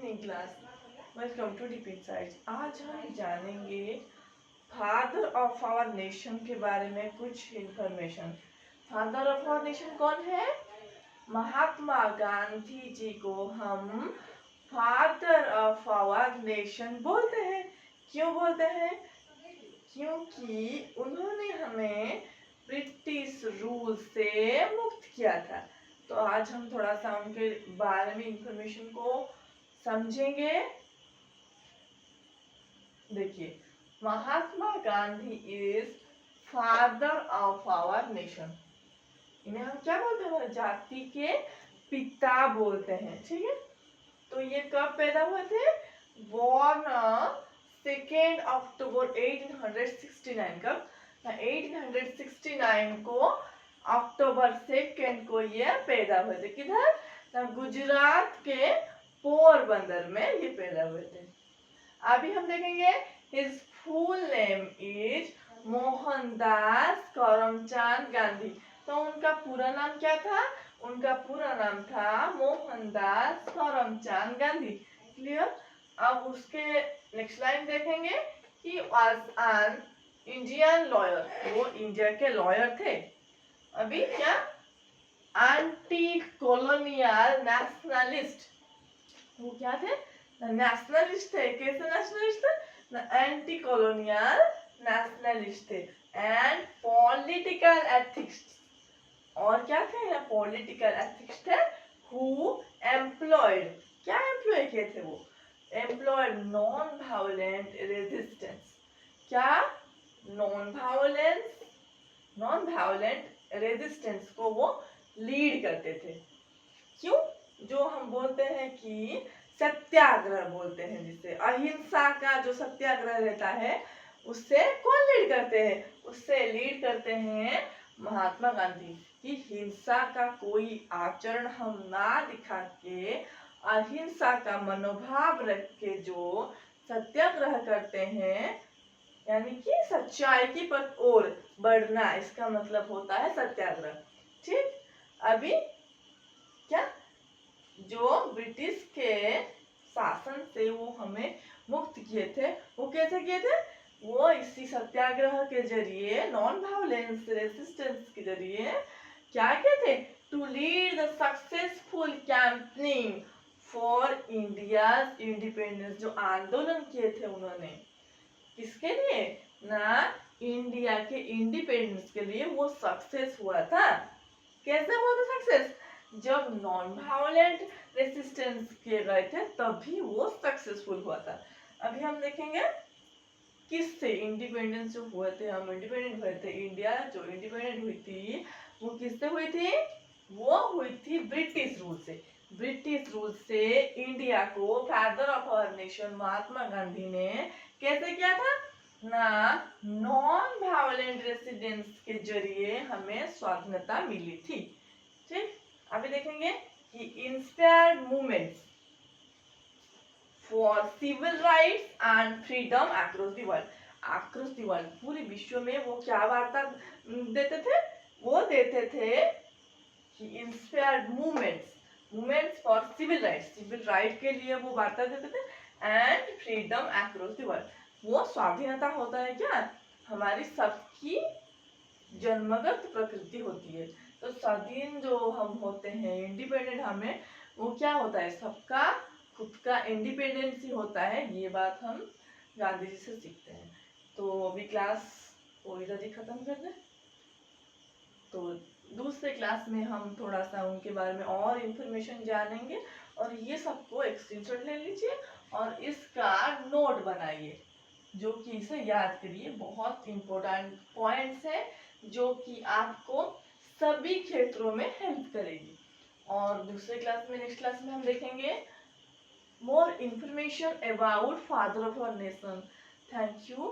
Evening class, welcome to Deep Insights. आज हम जानेंगे फादर ऑफ आवर नेशन के बारे में कुछ information. Father of our nation कौन है? महात्मा गांधी जी को हम फादर ऑफ आवर नेशन बोलते हैं। क्यों बोलते हैं? क्योंकि उन्होंने हमें ब्रिटिश रूल से मुक्त किया था। तो आज हम थोड़ा सा उनके बारे में इंफॉर्मेशन को समझेंगे। देखिए, Mahatma Gandhi is father of our nation. इन्हें हम क्या बोलते हैं? जाति के पिता बोलते हैं। ठीक है, तो ये कब पैदा हुए थे? बॉर्न 2 अक्टूबर 1869। कब? 1869 को अक्टूबर 2 को ये पैदा हुए थे। किधर? गुजरात के पोरबंदर में ये पैदा हुए थे। अभी हम देखेंगे his full name is Mohandas Karamchand Gandhi. तो उनका पूरा नाम क्या था? उनका पूरा नाम था मोहनदास करमचंद गांधी। क्लियर? अब उसके नेक्स्ट लाइन देखेंगे कि वाज एन इंडियन लॉयर। वो इंडिया के लॉयर थे। अभी क्या? Anti colonial nationalist. वो क्या थे? नेशनलिस्ट थे। कैसे नेशनलिस्ट थे? एंटी कॉलोनियल नेशनलिस्ट थे एंड पॉलिटिकल एथिक्स। और क्या थे? पॉलिटिकल एथिक्स थे। हु एम्प्लॉयड, क्या एम्प्लॉय किए थे वो? Employed non violent resistance. क्या? नॉन वायलेंट रेजिस्टेंस को वो लीड करते थे। क्यों? जो हम बोलते हैं कि सत्याग्रह बोलते हैं, जिसे अहिंसा का जो सत्याग्रह रहता है उससे कौन लीड करते हैं? उससे लीड करते हैं महात्मा गांधी। कि हिंसा का कोई आचरण हम ना दिखा के अहिंसा का मनोभाव रख के जो सत्याग्रह करते हैं, यानी कि सच्चाई की पथ ओर बढ़ना, इसका मतलब होता है सत्याग्रह। ठीक, अभी क्या? जो ब्रिटिश के शासन से वो हमें मुक्त किए थे, वो कैसे किए थे? वो इसी सत्याग्रह के जरिए, नॉन वायलेंस रेजिस्टेंस के जरिए क्या किए थे? To lead the successful campaigning for India independence. जो आंदोलन किए थे उन्होंने, किसके लिए? ना इंडिया के इंडिपेंडेंस के लिए वो सक्सेस हुआ था। कैसे हुआ था सक्सेस? जब नॉन वायलेंट रेसिस्टेंस किए गए थे तभी वो सक्सेसफुल हुआ था। अभी हम देखेंगे किससे इंडिपेंडेंस जो हुए थे, हम इंडिपेंडेंट हुए थे, इंडिया जो इंडिपेंडेंट हुई थी वो किससे हुई थी? वो हुई थी ब्रिटिश रूल से। ब्रिटिश रूल से इंडिया को father of our nation Mahatma Gandhi ने कैसे किया था? ना नॉन वायलेंट रेसिडेंस के जरिए हमें स्वाधीनता मिली थी। ठीक, अभी देखेंगे कि inspired movements for civil rights and freedom across the world. Across the world, पूरे विश्व में वो क्या वार्ता देते थे? वो देते थे कि inspired movements for civil right के लिए वो वार्ता देते थे and freedom across the world. वो स्वाधीनता होता है क्या? हमारी सबकी जन्मगत प्रकृति होती है। तो स्वाधीन जो हम होते हैं, इंडिपेंडेंट, हमें वो क्या होता है? सबका खुद का इंडिपेंडेंस ही होता है। ये बात हम गांधी जी से सीखते हैं। तो अभी क्लास को इधर ही खत्म कर दें। तो दूसरे क्लास में हम थोड़ा सा उनके बारे में और इंफॉर्मेशन जानेंगे। और ये सबको एक स्क्रीनशॉट ले लीजिए और इसका नोट बनाइए, जो कि इसे याद करिए। बहुत इंपॉर्टेंट पॉइंट्स है जो कि आपको सभी क्षेत्रों में हेल्प करेगी। और दूसरे क्लास में, नेक्स्ट क्लास में हम देखेंगे more information about father of our nation. Thank you.